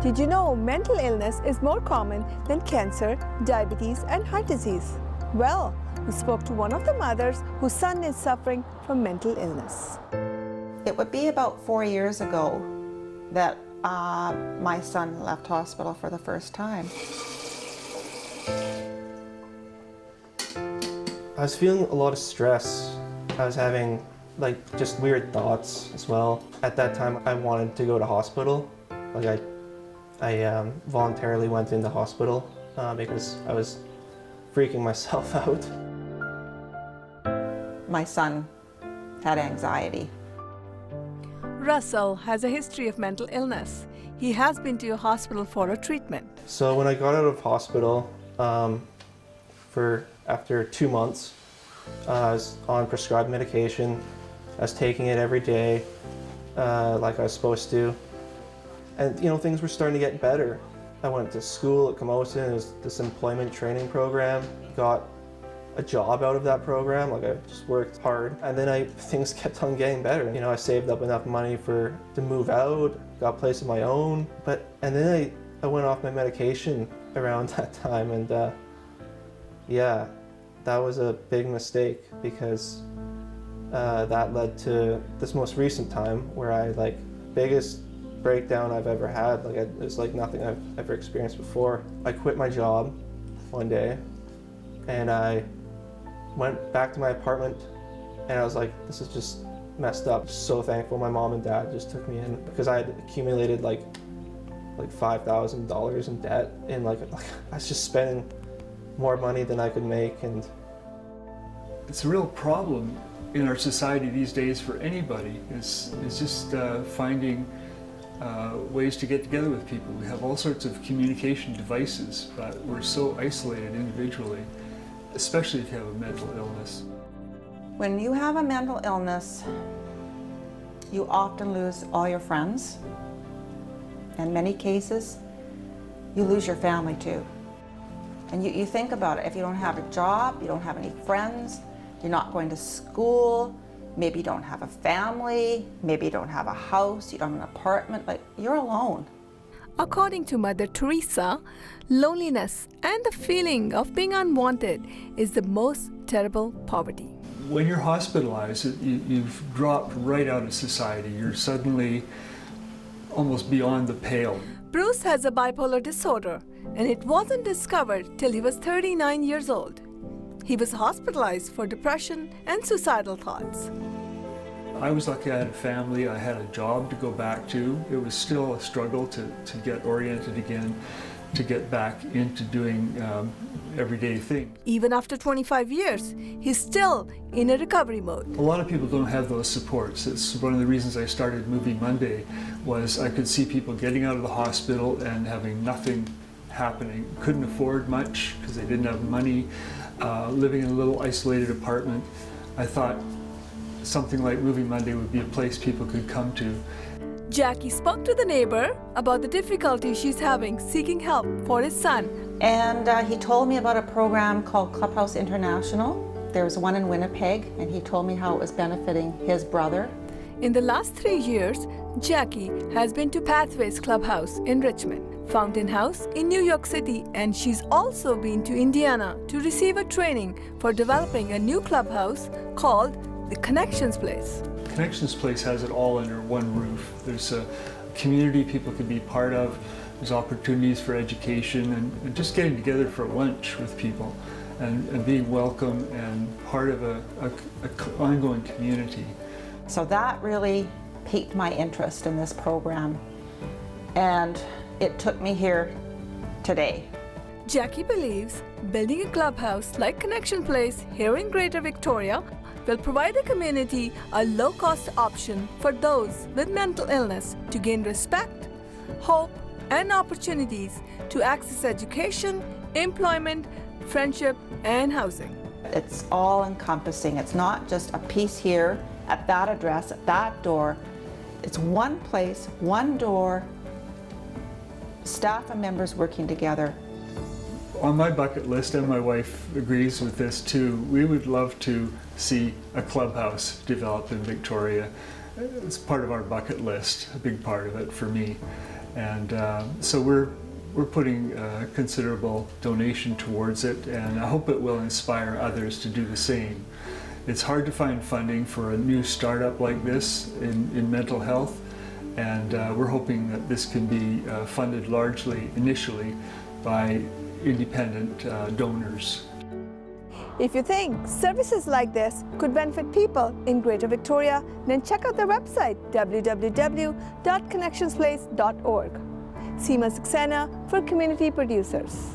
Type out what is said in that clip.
Did you know mental illness is more common than cancer, diabetes, and heart disease? Well, we spoke to one of the mothers whose son is suffering from mental illness. It would be about 4 years ago that my son left hospital for the first time. I was feeling a lot of stress. I was having just weird thoughts as well. At that time, I wanted to go to hospital. I voluntarily went into hospital because I was freaking myself out. My son had anxiety. Russell has a history of mental illness. He has been to a hospital for a treatment. So when I got out of hospital, after 2 months, I was on prescribed medication. I was taking it every day, like I was supposed to. And things were starting to get better. I went to school at Camosun. It was this employment training program. Got a job out of that program. I just worked hard. And then things kept on getting better. I saved up enough money to move out, got a place of my own. And then I went off my medication around that time, and yeah, that was a big mistake because that led to this most recent time where biggest breakdown I've ever had. It was like nothing I've ever experienced before. I quit my job one day and I went back to my apartment and I was like, this is just messed up. So thankful my mom and dad just took me in because I had accumulated like $5,000 in debt, and I was just spending more money than I could make. And it's a real problem in our society these days for anybody is just finding ways to get together with people. We have all sorts of communication devices, but we're so isolated individually, especially if you have a mental illness. When you have a mental illness, you often lose all your friends. In many cases, you lose your family too. And you think about it, if you don't have a job, you don't have any friends, you're not going to school, maybe you don't have a family, maybe you don't have a house, you don't have an apartment, you're alone. According to Mother Teresa, loneliness and the feeling of being unwanted is the most terrible poverty. When you're hospitalized, you've dropped right out of society. You're suddenly almost beyond the pale. Bruce has a bipolar disorder, and it wasn't discovered till he was 39 years old. He was hospitalized for depression and suicidal thoughts. I was lucky I had a family, I had a job to go back to. It was still a struggle to get oriented again, to get back into doing everyday things. Even after 25 years, he's still in a recovery mode. A lot of people don't have those supports. It's one of the reasons I started Movie Monday, was I could see people getting out of the hospital and having nothing happening. Couldn't afford much because they didn't have money, living in a little isolated apartment. I thought something like Movie Monday would be a place people could come to. Jackie spoke to the neighbor about the difficulty she's having seeking help for his son. And he told me about a program called Clubhouse International. There was one in Winnipeg, and he told me how it was benefiting his brother. In the last 3 years, Jackie has been to Pathways Clubhouse in Richmond, Fountain House in New York City, and she's also been to Indiana to receive a training for developing a new clubhouse called the Connections Place. Connections Place has it all under one roof. There's a community people can be part of. There's opportunities for education and just getting together for lunch with people and being welcome and part of an ongoing community. So that really piqued my interest in this program, and it took me here today. Jackie believes building a clubhouse like Connection Place here in Greater Victoria will provide the community a low-cost option for those with mental illness to gain respect, hope, and opportunities to access education, employment, friendship, and housing. It's all-encompassing. It's not just a piece here, at that address, at that door. It's one place, one door, staff and members working together. On my bucket list, and my wife agrees with this too, we would love to see a clubhouse developed in Victoria. It's part of our bucket list, a big part of it for me. And so we're putting a considerable donation towards it, and I hope it will inspire others to do the same. It's hard to find funding for a new startup like this in mental health, and we're hoping that this can be funded largely initially by independent donors. If you think services like this could benefit people in Greater Victoria, then check out their website, www.connectionsplace.org. Sima, Saxena for Community Producers.